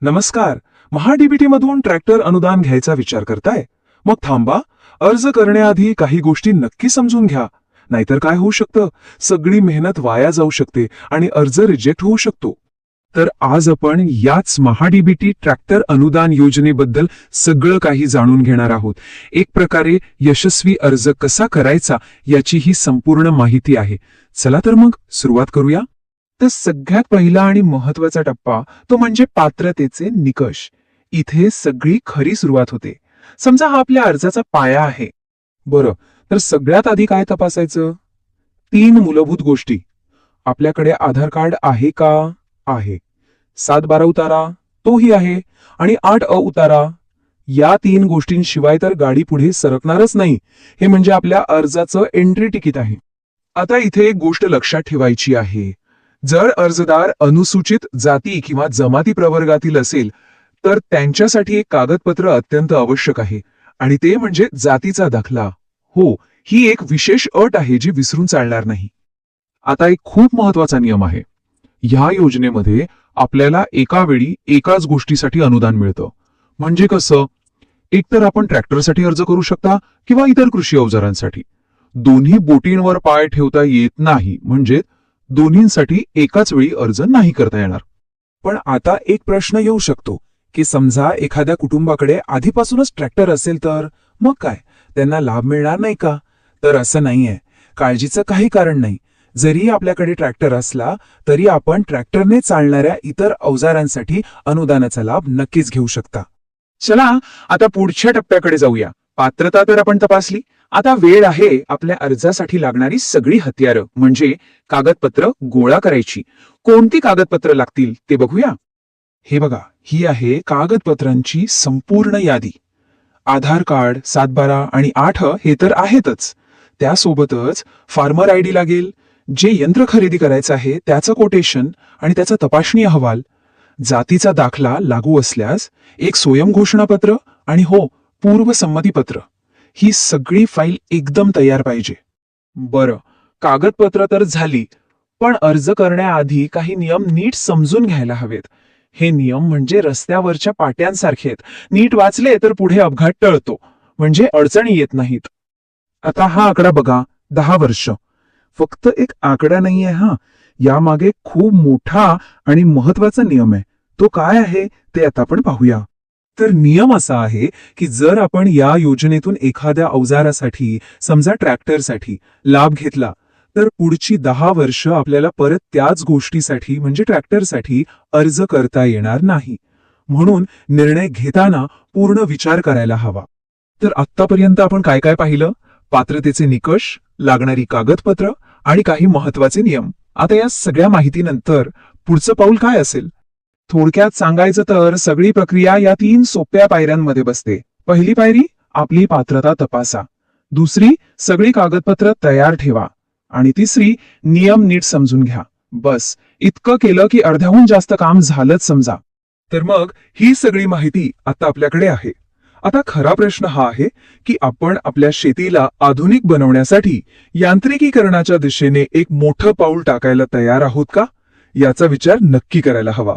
नमस्कार. महाडीबीटी मधून ट्रॅक्टर अनुदान घ्यायचा विचार करताय? मग थांबा, अर्ज करण्याआधी काही गोष्टी नक्की समजून घ्या. नाहीतर काय होऊ शकतं, सगळी मेहनत वाया जाऊ शकते आणि अर्ज रिजेक्ट होऊ शकतो. तर आज आपण याच महाडीबीटी ट्रॅक्टर अनुदान योजनेबद्दल सगळं काही जाणून घेणार आहोत. एक प्रकारे यशस्वी अर्ज कसा करायचा याची ही संपूर्ण माहिती आहे. चला तर मग सुरुवात करूया. तर सगळ्यात पहिला आणि महत्वाचा टप्पा तो म्हणजे पात्रतेचे निकष. इथे सगळी खरी सुरुवात होते. समजा हा आपल्या अर्जाचा पाया आहे. बरं, तर सगळ्यात आधी काय तपासायचं? 3 मूलभूत गोष्टी. आपल्याकडे आधार कार्ड आहे का? आहे. 7/12 उतारा तोही आहे आणि 8 उतारा. या 3 गोष्टींशिवाय तर गाडी पुढे सरकणारच नाही. हे म्हणजे आपल्या अर्जाचं एंट्री तिकीट आहे. आता इथे एक गोष्ट लक्षात ठेवायची आहे. जर अर्जदार अनुसूचित जाती किंवा जमाती प्रवर्गातील असेल तर त्यांच्यासाठी एक कागदपत्र अत्यंत आवश्यक आहे आणि ते म्हणजे जातीचा दाखला. हो, ही एक विशेष अट आहे जी विसरून चालणार नाही. आता एक खूप महत्वाचा नियम आहे. ह्या योजनेमध्ये आपल्याला एका वेळी एकाच गोष्टीसाठी अनुदान मिळतं. म्हणजे कसं? एकतर आपण ट्रॅक्टरसाठी अर्ज करू शकता किंवा इतर कृषी अवजारांसाठी. दोन्ही बोटींवर पाय ठेवता येत नाही, म्हणजे दोन्हींसाठी एकाच वेळी अर्ज नाही करता येणार. पण आता एक प्रश्न येऊ शकतो की समजा एखाद्या कुटुंबाकडे आधीपासूनच ट्रॅक्टर असेल तर मग काय, त्यांना लाभ मिळणार नाही का? तर असं नाहीये. काळजीचं काही कारण नाही. जरी आपल्याकडे ट्रॅक्टर असला तरी आपण ट्रॅक्टरने चालणाऱ्या इतर अवजारांसाठी अनुदानाचा लाभ नक्कीच घेऊ शकता. चला आता पुढच्या टप्प्याकडे जाऊया. पात्रता तर आपण तपासली. आता वेळ आहे आपल्या अर्जासाठी लागणारी सगळी हत्यारं म्हणजे कागदपत्र गोळा करायची. कोणती कागदपत्र लागतील ते बघूया. हे बघा, ही आहे कागदपत्रांची संपूर्ण यादी. आधार कार्ड, 7/12 आणि 8 हे तर आहेतच. त्यासोबतच फार्मर आयडी लागेल, जे यंत्र खरेदी करायचं आहे त्याचं कोटेशन आणि त्याचा तपासणी अहवाल, जातीचा दाखला लागू असल्यास एक स्वयंघोषणापत्र आणि हो, पूर्वसंमतीपत्र. ही सगळी फाईल एकदम तयार पाहिजे. बरं, कागदपत्र तर झाली, पण अर्ज करण्याआधी काही नियम नीट समजून घ्यायला हवेत. हे नियम म्हणजे रस्त्यावरच्या पाट्यांसारखे आहेत. नीट वाचले तर पुढे अपघात टळतो, म्हणजे अडचणी येत नाहीत. आता हा आकडा बघा, 10 वर्ष. फक्त एक आकडा नाहीये हा, यामागे खूप मोठा आणि महत्वाचा नियम आहे. तो काय आहे ते आता आपण पाहूया. तर नियम असा आहे की जर आपण या योजनेतून एखाद्या अवजारासाठी, समजा ट्रॅक्टरसाठी लाभ घेतला तर पुढची 10 वर्ष आपल्याला परत त्याच गोष्टीसाठी म्हणजे ट्रॅक्टरसाठी अर्ज करता येणार नाही. म्हणून निर्णय घेताना पूर्ण विचार करायला हवा. तर आत्तापर्यंत आपण काय काय पाहिलं? पात्रतेचे निकष, लागणारी कागदपत्र आणि काही महत्वाचे नियम. आता या सगळ्या माहितीनंतर पुढचं पाऊल काय असेल? थोडक्यात सांगायचं तर सगळी प्रक्रिया या 3 सोप्या पायऱ्यांमध्ये बसते. पहिली पायरी, आपली पात्रता तपासा. दुसरी, सगळी कागदपत्र तयार ठेवा. आणि तिसरी, नियम नीट समजून घ्या. बस इतकं केलं की अर्ध्याहून जास्त काम झालंच समजा. तर मग ही सगळी माहिती आता आपल्याकडे आहे. आता खरा प्रश्न हा आहे की आपण आपल्या शेतीला आधुनिक बनवण्यासाठी यांत्रिकीकरणाच्या दिशेने एक मोठं पाऊल टाकायला तयार आहोत का? याचा विचार नक्की करायला हवा.